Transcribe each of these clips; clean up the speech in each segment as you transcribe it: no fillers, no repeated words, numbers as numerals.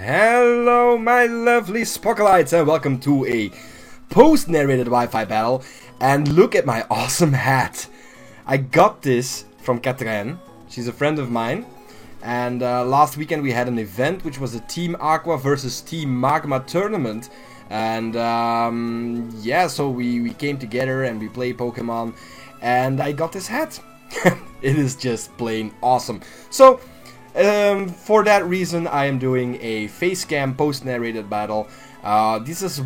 Hello, my lovely Spockalites, and welcome to a post-narrated Wi-Fi battle. And look at my awesome hat. I got this from Katrin. She's a friend of mine. And last weekend we had an event, which was a Team Aqua versus Team Magma tournament. And yeah, so we came together and we played Pokemon. And I got this hat. It is just plain awesome. So, for that reason, I am doing a face cam post-narrated battle. This is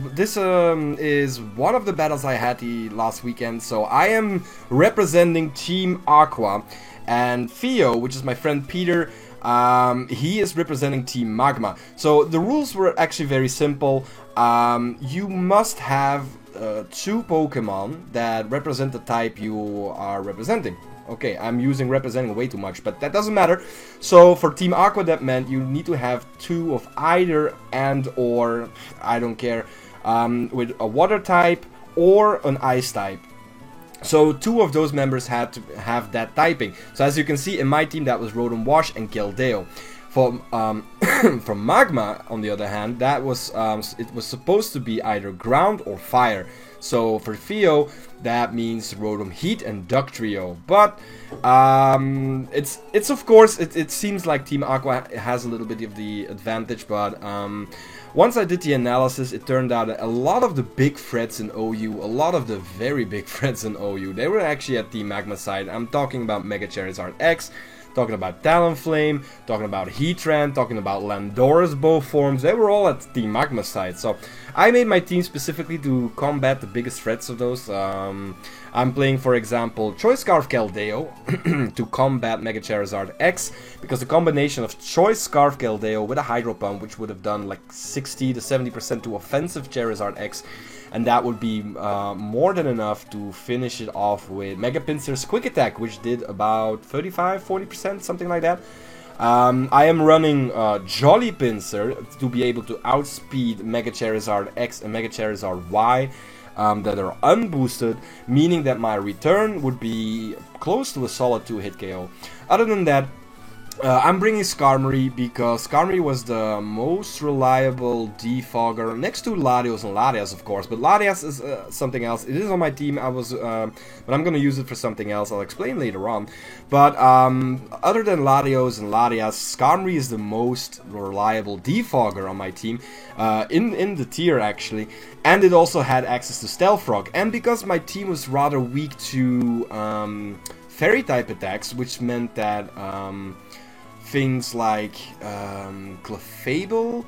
one of the battles I had the last weekend. So I am representing Team Aqua, and Theo, which is my friend Peter, he is representing Team Magma. So the rules were actually very simple. You must have two Pokemon that represent the type you are representing. Okay, I'm using representing way too much, but that doesn't matter. So for Team Aqua, that meant you need to have two of either and or, I don't care, with a water type or an ice type. So two of those members had to have that typing. So as you can see in my team, that was Rotom Wash and Keldeo. From from Magma, on the other hand, that was it was supposed to be either ground or fire. So for Theo, that means Rotom Heat and Dugtrio. But it's of course it seems like Team Aqua has a little bit of the advantage. But once I did the analysis, it turned out that a lot of the big threats in OU, a lot of the very big threats in OU, they were actually at Team Magma side. I'm talking about Mega Charizard X. Talking about Talonflame, talking about Heatran, talking about Landora's both forms. They were all at Team Magma side. So I made my team specifically to combat the biggest threats of those. I'm playing, for example, Choice Scarf Keldeo to combat Mega Charizard X, because the combination of Choice Scarf Keldeo with a Hydro Pump, which would have done like 60 to 70% to offensive Charizard X, and that would be more than enough to finish it off with Mega Pinsir's Quick Attack, which did about 35-40%, something like that. I am running Jolly Pinsir to be able to outspeed Mega Charizard X and Mega Charizard Y that are unboosted, meaning that my return would be close to a solid 2-hit KO. Other than that, I'm bringing Skarmory because Skarmory was the most reliable defogger next to Latios and Latias, of course. But Latias is something else. It is on my team. But I'm gonna use it for something else. I'll explain later on. But other than Latios and Latias, Skarmory is the most reliable defogger on my team, in the tier actually. And it also had access to Stealth Rock. And because my team was rather weak to Fairy type attacks, which meant that things like Clefable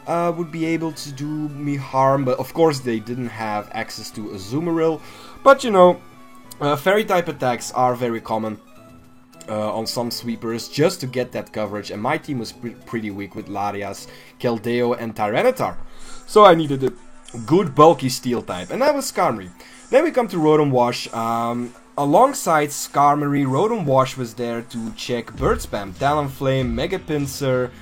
would be able to do me harm, but of course they didn't have access to Azumarill. But you know, Fairy type attacks are very common on some sweepers just to get that coverage, and my team was pretty weak with Latias, Keldeo and Tyranitar. So I needed a good bulky steel type, and that was Skarmory. Then we come to Rotom Wash. Alongside Skarmory, Rotom Wash was there to check Bird Spam, Talonflame, Mega Pinsir,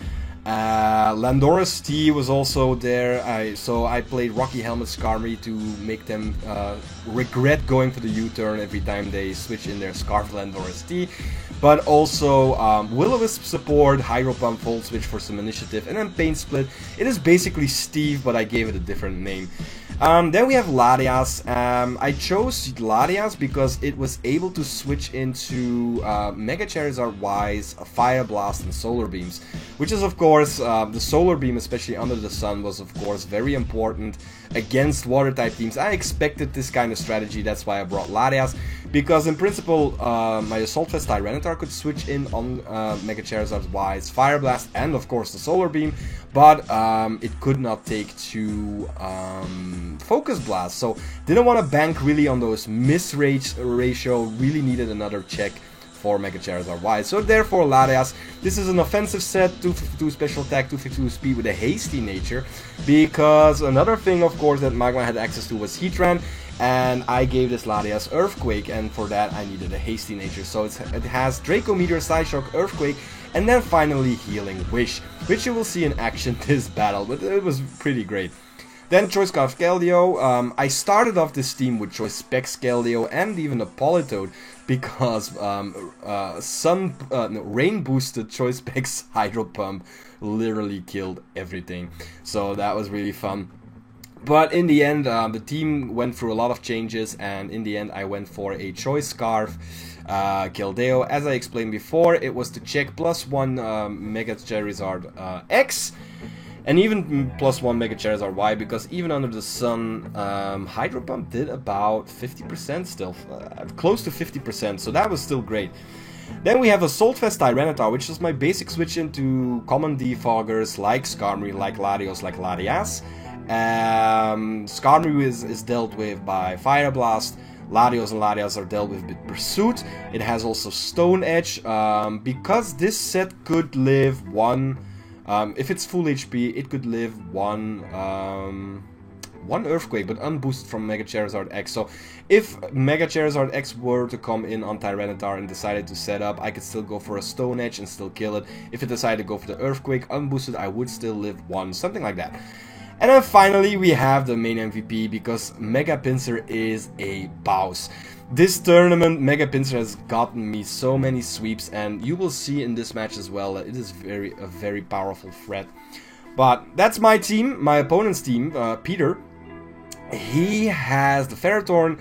Landora's Tea was also there. So I played Rocky Helmet Skarmory to make them regret going for the U-turn every time they switch in their Scarf Landora's Tea. But also Will-O-Wisp support, Hydro Pump, Volt Switch for some initiative, and then Pain Split. It is basically Steve, but I gave it a different name. Then we have Latias. I chose Latias because it was able to switch into Mega Charizard Y's Fire Blast and Solar Beams, which is of course, the Solar Beam, especially under the sun, was of course very important against water type teams. I expected this kind of strategy, that's why I brought Latias, because in principle my Assault Vest Tyranitar could switch in on Mega Charizard Y's Fire Blast and of course the Solar Beam, but it could not take two Focus Blast, so didn't want to bank really on those miss ratio, really needed another check for Mega Charizard Y. So therefore Latias, this is an offensive set, 252 special attack, 252 speed with a hasty nature, because another thing of course that Magma had access to was Heatran, and I gave this Latias Earthquake, and for that I needed a hasty nature. So it has Draco Meteor, Psyshock, Earthquake, and then finally Healing Wish, which you will see in action this battle, but it was pretty great. Then Choice Scarf Keldeo. I started off this team with Choice Specs Keldeo and even a Politoed because rain boosted Choice Specs Hydro Pump literally killed everything. So that was really fun. But in the end, the team went through a lot of changes, and in the end I went for a Choice Scarf Keldeo. As I explained before, it was to check +1 Mega Charizard X, and even +1 Mega Charizard Y, because even under the sun, Hydro Pump did about 50% still, close to 50%, so that was still great. Then we have a Saltfest Tyranitar, which is my basic switch into common defoggers like Skarmory, like Latios, like Latias. Skarmory is dealt with by Fire Blast. Latios and Latias are dealt with Pursuit. It has also Stone Edge, because this set could live one, if it's full HP, it could live one Earthquake, but unboosted from Mega Charizard X. So if Mega Charizard X were to come in on Tyranitar and decided to set up, I could still go for a Stone Edge and still kill it. If it decided to go for the Earthquake unboosted, I would still live one, something like that. And then finally we have the main MVP, because Mega Pinsir is a boss. This tournament, Mega Pinsir has gotten me so many sweeps, and you will see in this match as well that it is a very powerful threat. But that's my team, my opponent's team, Peter. He has the Ferrothorn,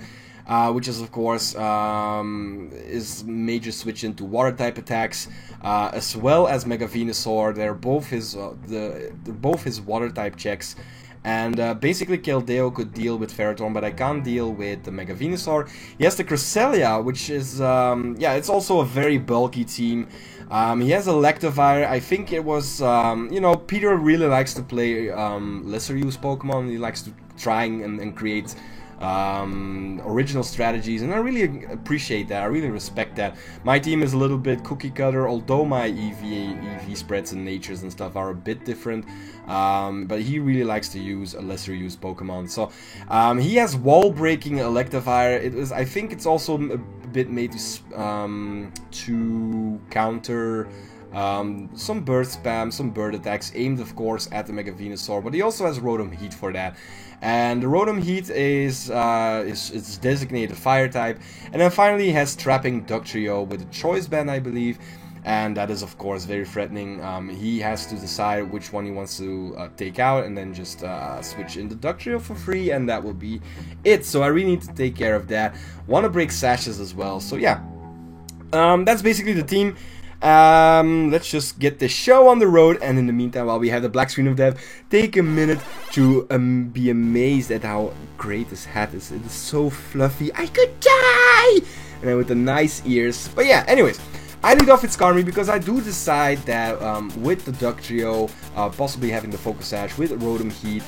which is of course his major switch into water type attacks, as well as Mega Venusaur. They're both his water type checks. And basically Keldeo could deal with Ferrothorn, but I can't deal with the Mega Venusaur. He has the Cresselia, which is, yeah, it's also a very bulky team. He has Electivire. I think it was, you know, Peter really likes to play lesser used Pokemon. He likes to try and create original strategies, and I really appreciate that. I really respect that. My team is a little bit cookie cutter, although my EV spreads and natures and stuff are a bit different, but he really likes to use a lesser used Pokemon. So he has wall breaking Electivire. I think it's also a bit made to counter some bird spam, some bird attacks, aimed of course at the Mega Venusaur, but he also has Rotom Heat for that. And the Rotom Heat is designated Fire type. And then finally he has Trapping Dugtrio with a Choice Band, I believe, and that is of course very threatening. He has to decide which one he wants to take out, and then just switch in the Dugtrio for free, and that will be it. So I really need to take care of that. Want to break Sashes as well, so yeah, that's basically the team. Let's just get the show on the road, and in the meantime, while we have the black screen of death, take a minute to be amazed at how great this hat is. It is so fluffy, I could die! And then with the nice ears. But yeah, anyways, I lead off with Skarmory because I do decide that with the Dugtrio, possibly having the Focus Sash with Rotom Heat,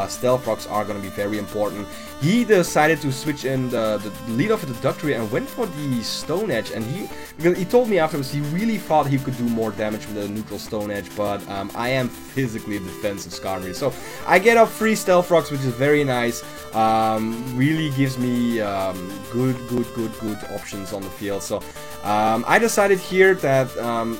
Stealth Rocks are going to be very important. He decided to switch in the lead off with the Dugtrio and went for the Stone Edge, and he told me afterwards he really thought he could do more damage with a neutral Stone Edge, but I am physically a defensive Skarmory. So I get up 3 Stealth Rocks, which is very nice. Really gives me good options on the field. So I decided here that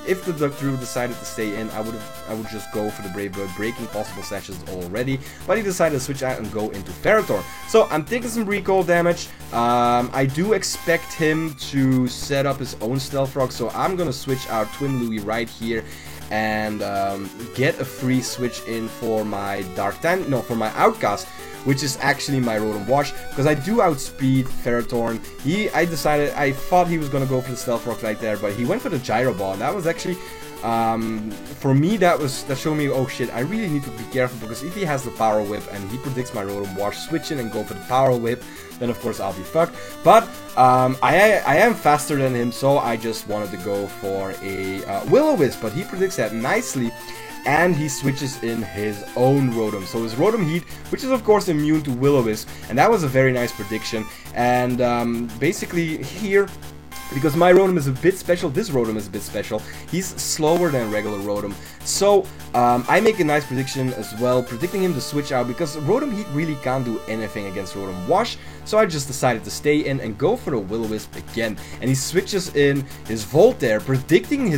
if the Dugtrio decided to stay in, I would just go for the Brave Bird, breaking possible sashes already. But he decided to switch out and go into Ferrothorn. So I'm taking some recoil damage. I do expect him to set up his own Stealth Rock, so I'm gonna switch out Twin Louie right here and get a free switch in for my for my Outcast, which is actually my Rotom Wash, because I do outspeed Ferrothorn. I thought he was gonna go for the Stealth Rock right there, but he went for the Gyro Ball, and that was actually, for me, that showed me, oh shit, I really need to be careful, because if he has the Power Whip and he predicts my Rotom Wash, switch in and go for the Power Whip, then of course I'll be fucked. But I am faster than him, so I just wanted to go for a Will-O-Wisp, but he predicts that nicely, and he switches in his own Rotom. So his Rotom Heat, which is of course immune to Will-O-Wisp, and that was a very nice prediction. And basically here, because my Rotom is a bit special, this Rotom is a bit special, he's slower than regular Rotom. So I make a nice prediction as well, predicting him to switch out because Rotom Heat really can't do anything against Rotom Wash, so I just decided to stay in and go for the Will-O-Wisp again. And he switches in his Voltaire, predicting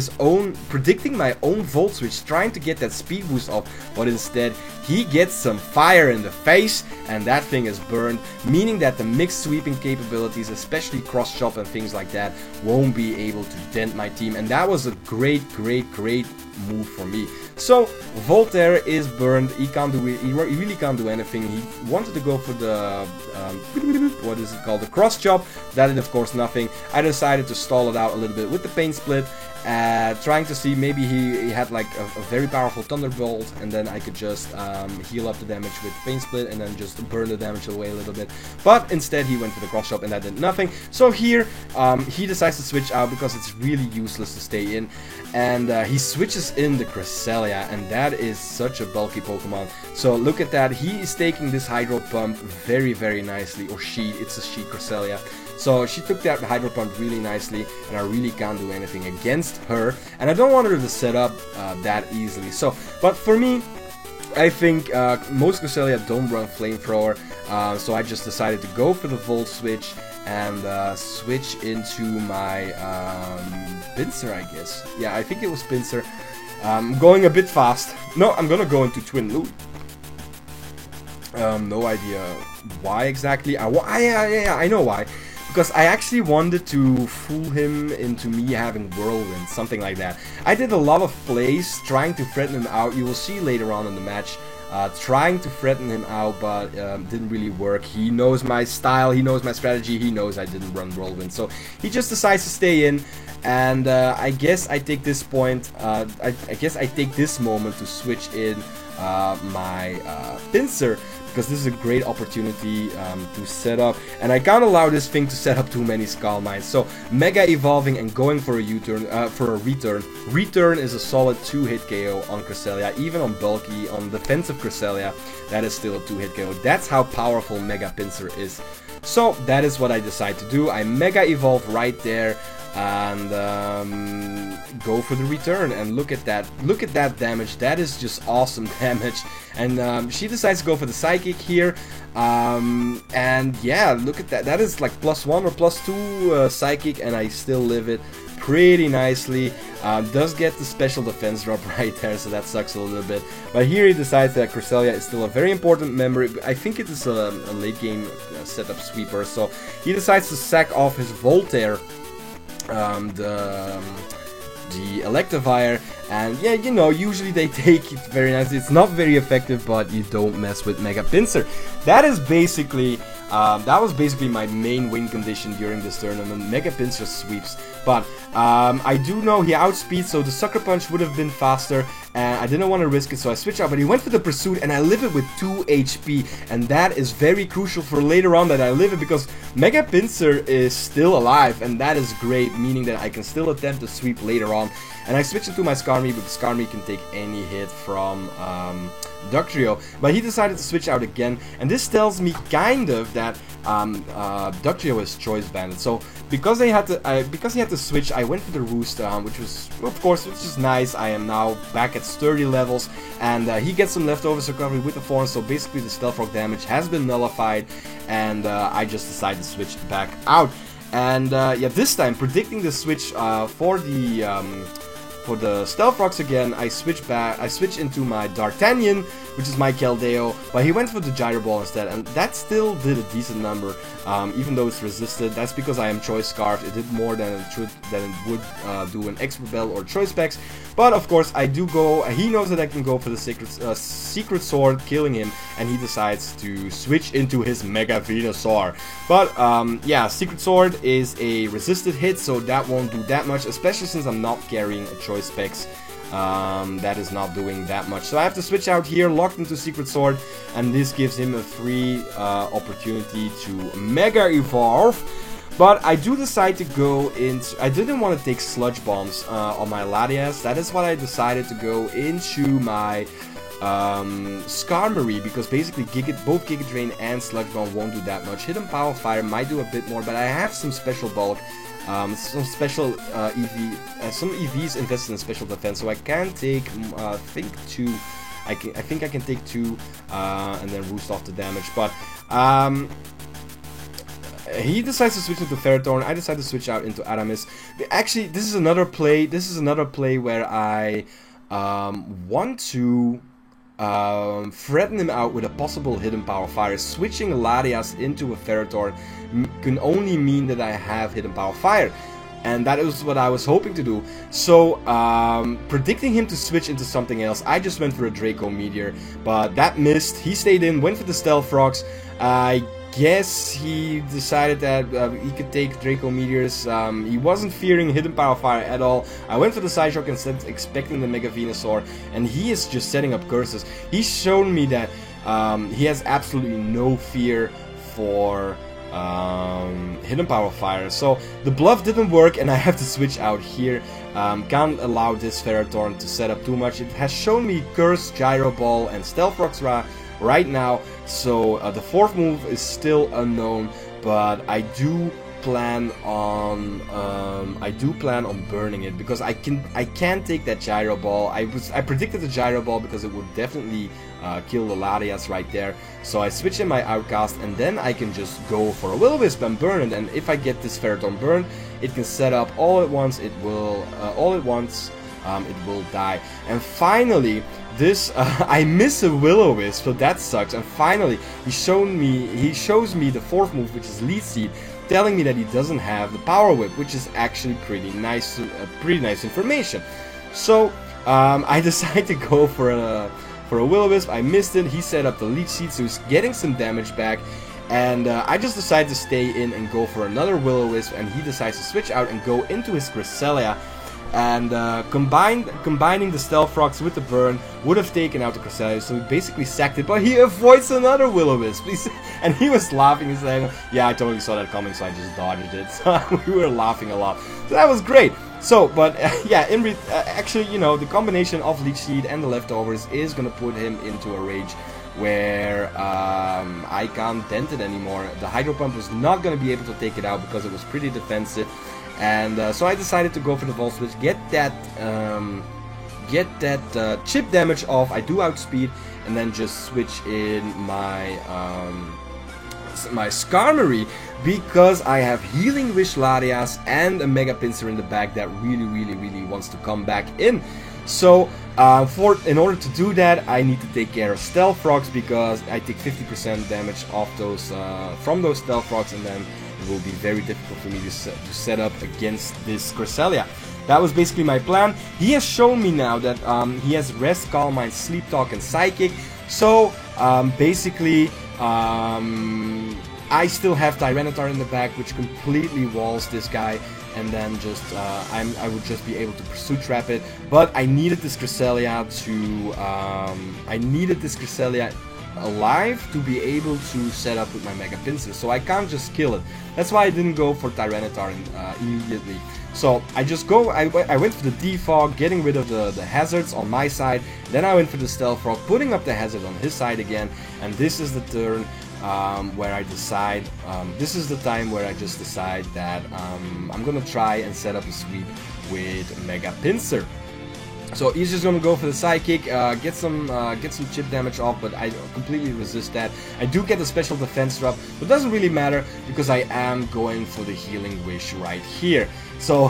my own Volt Switch, trying to get that speed boost off, but instead he gets some fire in the face, and that thing is burned, meaning that the mixed sweeping capabilities, especially cross chop and things like that, won't be able to dent my team, and that was a great move for me. So Voltaire is burned. He really can't do anything. He wanted to go for the what is it called, the cross chop. That did of course nothing. I decided to stall it out a little bit with the Pain Split, trying to see maybe he had like a very powerful Thunderbolt, and then I could just heal up the damage with Pain Split and then just burn the damage away a little bit. But instead he went for the cross chop and that did nothing. So here he decides to switch out because it's really useless to stay in, and he switches in the Cresselia, and that is such a bulky Pokemon. So look at that, he is taking this Hydro Pump very nicely, or it's a she Cresselia. So she took that Hydro Pump really nicely, and I really can't do anything against her, and I don't want her to set up that easily. So, but for me, I think most Cresselia don't run Flamethrower, so I just decided to go for the Volt Switch and switch into my Pinsir, I guess. Yeah, I think it was Pinsir. Going a bit fast. No, I'm gonna go into Twin Loop. No idea why exactly. I know why. Because I actually wanted to fool him into me having Whirlwind, something like that. I did a lot of plays trying to threaten him out. You will see later on in the match, trying to threaten him out, but didn't really work. He knows my style, he knows my strategy, he knows I didn't run Whirlwind. So he just decides to stay in, and I guess I take this point, I guess I take this moment to switch in my Pinsir, because this is a great opportunity to set up, and I can't allow this thing to set up too many Scald Mines. So Mega Evolving and going for a U-turn, for a Return. Return is a solid 2-hit KO on Cresselia, even on bulky, on defensive Cresselia, that is still a 2-hit KO. That's how powerful Mega Pinsir is. So that is what I decide to do. I Mega Evolve right there, and go for the Return, and look at that damage. That is just awesome damage. And she decides to go for the Psychic here, and yeah, look at that. That is like +1 or +2 Psychic, and I still live it pretty nicely. Does get the special defense drop right there, so that sucks a little bit. But here he decides that Cresselia is still a very important member. I think it is a late game setup sweeper, so he decides to sack off his Voltaire, the Electivire, and yeah, you know, usually they take it very nicely. It's not very effective, but you don't mess with Mega Pinsir. That is basically that was basically my main win condition during this tournament. Mega Pinsir sweeps, but I do know he outspeeds, so the Sucker Punch would have been faster, and I didn't want to risk it, so I switched out. But he went for the Pursuit, and I live it with 2 HP, and that is very crucial for later on that I live it, because Mega Pinsir is still alive, and that is great, meaning that I can still attempt to sweep later on. And I switched into my Skarmory, because Skarmory can take any hit from Dugtrio, but he decided to switch out again, and this tells me kind of that Dugtrio is Choice Banded. So because he had to switch, I went for the Roost, which is nice. I am now back at sturdy levels, and he gets some leftovers recovery with the Thorn, so basically the Stealth Rock damage has been nullified, and I just decided to switch back out. And yeah, this time predicting the switch for the Stealth Rocks again, I switch into my D'Artagnan, which is my Keldeo, but he went for the Gyro Ball instead, and that still did a decent number, even though it's resisted. That's because I am Choice Scarf. It did more than it would do an Expert Bell or Choice Specs, but of course I do go, he knows that I can go for the Secret Sword, killing him, and he decides to switch into his Mega Venusaur. But yeah, Secret Sword is a resisted hit, so that won't do that much, especially since I'm not carrying a Choice Specs. That is not doing that much, so I have to switch out here, locked into Secret Sword, and this gives him a free opportunity to Mega Evolve. But I do decide to go into, I didn't want to take Sludge Bombs on my Latias. That is what I decided to go into my Skarmory, because basically both Giga Drain and Sludge Bomb won't do that much. Hidden Power Fire might do a bit more, but I have some special bulk, some special some EVs invested in special defense, so I can take, I think 2. I think I can take 2 and then roost off the damage, but he decides to switch into Ferrothorn. I decide to switch out into Aramis. Actually, this is another play. This is another play where I want to threaten him out with a possible Hidden Power Fire. Switching Larias into a Ferrothorn can only mean that I have Hidden Power Fire, and that is what I was hoping to do. So, predicting him to switch into something else, I just went for a Draco Meteor, but that missed. He stayed in, went for the Stealth Rocks. I guess he decided that he could take Draco Meteors. He wasn't fearing Hidden Power Fire at all. I went for the Psyshock instead, expecting the Mega Venusaur, and he is just setting up curses. He's shown me that he has absolutely no fear for Hidden Power Fire. So the bluff didn't work, and I have to switch out here. Can't allow this Ferrothorn to set up too much. It has shown me Curse, Gyro Ball, and Stealth Rocks right now, so the fourth move is still unknown, but I do plan on burning it, because I can take that Gyro Ball. I predicted the Gyro Ball because it would definitely kill the Larias right there. So I switch in my Outcast, and then I can just go for a Will-O-Wisp and burn it. And if I get this Ferrothorn burn, it can set up all at once. It will it will die. And finally, this I miss a Will-O-Wisp, so that sucks. And finally, he shows me the fourth move, which is Leech Seed, telling me that he doesn't have the Power Whip, which is actually pretty nice information. So I decided to go for a Will-O-Wisp. I missed it. He set up the Leech Seed, so he's getting some damage back. And I just decided to stay in and go for another Will-O-Wisp, and he decides to switch out and go into his Cresselia. And combining the Stealth Rocks with the burn would have taken out the Cresselia, so he basically sacked it, but he avoids another Will-O-Wisp. And he was laughing, he's saying, yeah, I totally saw that coming, so I just dodged it. So we were laughing a lot. So that was great. So, but yeah, actually, you know, the combination of Leech Seed and the leftovers is going to put him into a rage where I can't dent it anymore. The Hydro Pump was not going to be able to take it out because it was pretty defensive. And so I decided to go for the Volt Switch, get that chip damage off. I do outspeed, and then just switch in my my Skarmory, because I have Healing Wish Larias and a Mega Pinsir in the back that really wants to come back in. So in order to do that, I need to take care of Stealth Rocks, because I take 50% damage off those from those Stealth Rocks, and then it will be very difficult for me to set up against this Cresselia. That was basically my plan. He has shown me now that he has Rest, Calm Mind, Sleep Talk, and Psychic. So basically, I still have Tyranitar in the back, which completely walls this guy, and then just I would just be able to Pursuit Trap it. But I needed this Cresselia alive to be able to set up with my Mega Pinsir, so I can't just kill it. That's why I didn't go for Tyranitar immediately. So I went for the Defog, getting rid of the hazards on my side. Then I went for the Stealth Rock, putting up the hazard on his side again. And this is the turn where I decide, this is the time where I just decide that I'm gonna try and set up a sweep with Mega Pinsir. So he's just gonna go for the Psychic, get some chip damage off, but I completely resist that. I do get a special defense drop, but it doesn't really matter because I am going for the Healing Wish right here. So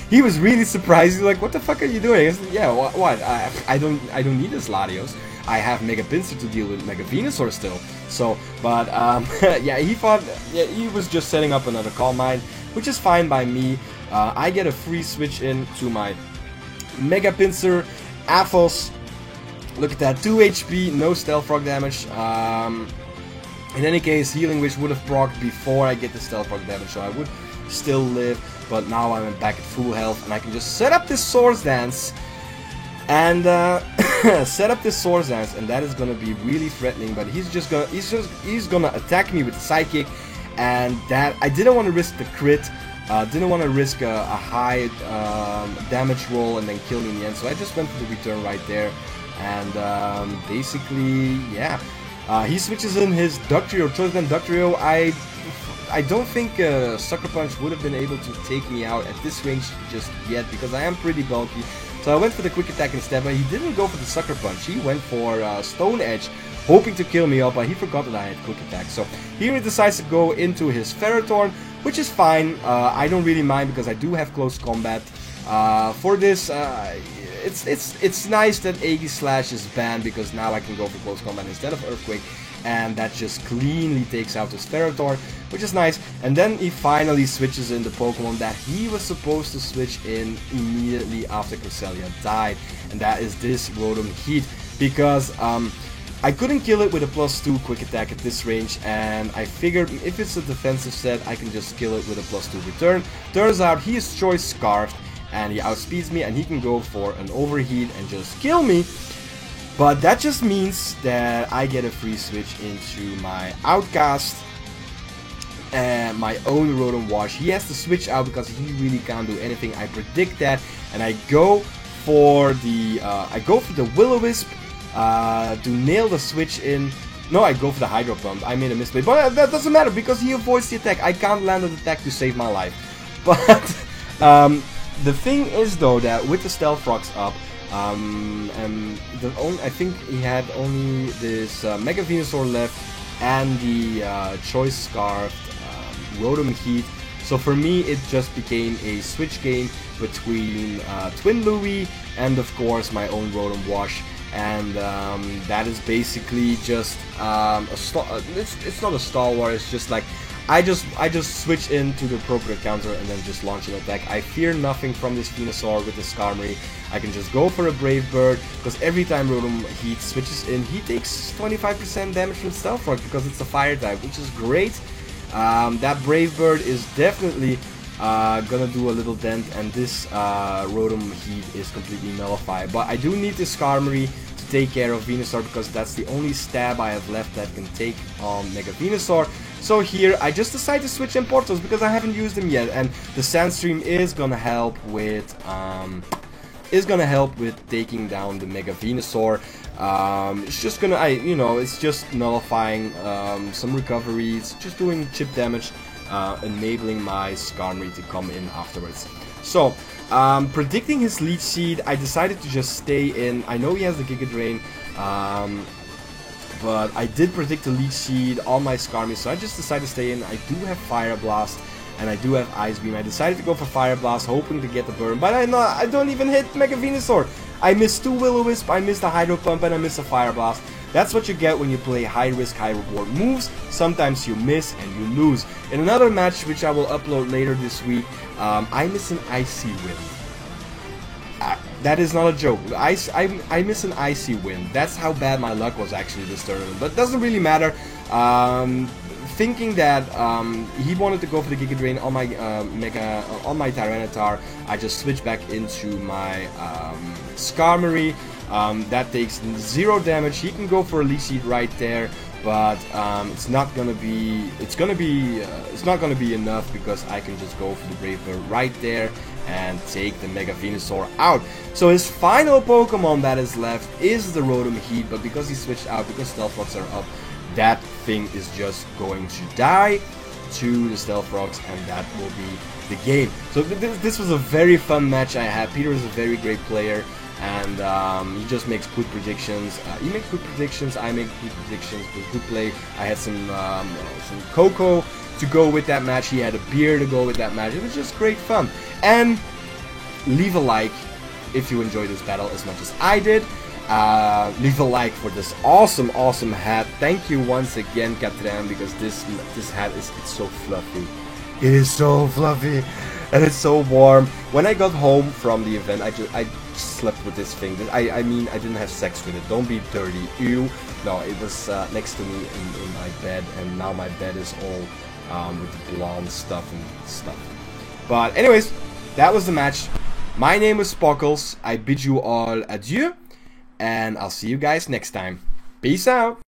he was really surprised. He's like, "What the fuck are you doing?" I said, "Yeah, what? I don't need this Latios. I have Mega Pinsir to deal with Mega Venusaur still." So, but yeah, he was just setting up another Calm Mind, which is fine by me. I get a free switch in to my Mega Pinsir, Aphos. Look at that, 2 HP, no Stealth Rock damage. In any case, Healing Wish would have procced before I get the Stealth Rock damage, so I would still live. But now I'm back at full health, and I can just set up this Swords Dance, and and that is gonna be really threatening. But he's gonna attack me with the Psychic, and that I didn't want to risk the crit. Didn't want to risk a high damage roll and then kill me in the end, so I just went for the return right there. And basically, yeah, he switches in his Dugtrio, Choice Band Dugtrio. I don't think Sucker Punch would have been able to take me out at this range just yet, because I am pretty bulky. So I went for the Quick Attack instead, but he didn't go for the Sucker Punch. He went for Stone Edge, hoping to kill me up, but he forgot that I had Quick Attack. So here he decides to go into his Ferrothorn, which is fine. I don't really mind because I do have Close Combat. For this, it's nice that Aegislash is banned, because now I can go for Close Combat instead of Earthquake. And that just cleanly takes out his Ferrothorn, which is nice. And then he finally switches in the Pokemon that he was supposed to switch in immediately after Cresselia died. And that is this Rotom Heat. Because I couldn't kill it with a +2 Quick Attack at this range. And I figured if it's a defensive set, I can just kill it with a +2 return. Turns out he is Choice Scarfed. And he outspeeds me, and he can go for an Overheat and just kill me. But that just means that I get a free switch into my Outcast and my own Rotom Wash. He has to switch out because he really can't do anything. I predict that, and I go for the Will-O-Wisp to nail the switch in. No, I go for the Hydro Pump. I made a mistake, but that doesn't matter because he avoids the attack. I can't land an attack to save my life. But the thing is though that with the Stealth Rocks up. And I think he had only this Mega Venusaur left and the Choice Scarfed Rotom Heat. So for me, it just became a switch game between Twin Louie and of course my own Rotom Wash. And that is basically just it's not a stalwart. It's just like I just switch into the appropriate counter and then just launch an attack. I fear nothing from this Venusaur with the Skarmory. I can just go for a Brave Bird, because every time Rotom Heat switches in, he takes 25% damage from Stealth Rock because it's a fire type, which is great. That Brave Bird is definitely gonna do a little dent, and this Rotom Heat is completely nullified. But I do need the Skarmory to take care of Venusaur, because that's the only stab I have left that can take on Mega Venusaur. So here I just decide to switch in Portos because I haven't used them yet, and the Sandstream is gonna help with taking down the Mega Venusaur. It's just gonna, it's just nullifying some recoveries, just doing chip damage, enabling my Skarmory to come in afterwards. So, predicting his Leech Seed, I decided to just stay in. I know he has the Giga Drain, but I did predict a Leech Seed on my Skarmory, so I just decided to stay in. I do have Fire Blast, and I do have Ice Beam. I decided to go for Fire Blast, hoping to get the burn, but I don't even hit Mega Venusaur. I missed 2 Will-O-Wisp, I missed a Hydro Pump, and I missed a Fire Blast. That's what you get when you play high risk, high reward moves. Sometimes you miss and you lose. In another match, which I will upload later this week, I miss an Icy Wind. That is not a joke. I miss an Icy Wind. That's how bad my luck was actually this tournament. But it doesn't really matter. Thinking that he wanted to go for the Giga Drain on my on my Tyranitar, I just switched back into my Skarmory. That takes 0 damage. He can go for a Leech Seed right there, but it's not gonna be enough, because I can just go for the Brave Bird right there and take the Mega Venusaur out. So his final Pokemon that is left is the Rotom Heat, but because he switched out, because Stealth Rocks are up, that thing is just going to die to the Stealth Rocks, and that will be the game. So this was a very fun match I had. Peter is a very great player, and he just makes good predictions. He makes good predictions, I make good predictions, with good play. I had some cocoa to go with that match, he had a beer to go with that match. It was just great fun. And leave a like if you enjoyed this battle as much as I did. Leave a like for this awesome hat. Thank you once again, Katrin, because this hat it's so fluffy. It is so fluffy and it's so warm. When I got home from the event, I slept with this thing. I mean, I didn't have sex with it. Don't be dirty. Ew. No, it was next to me in my bed, and now my bed is all with blonde stuff and stuff. But anyways, that was the match. My name is Spockles. I bid you all adieu, and I'll see you guys next time. Peace out.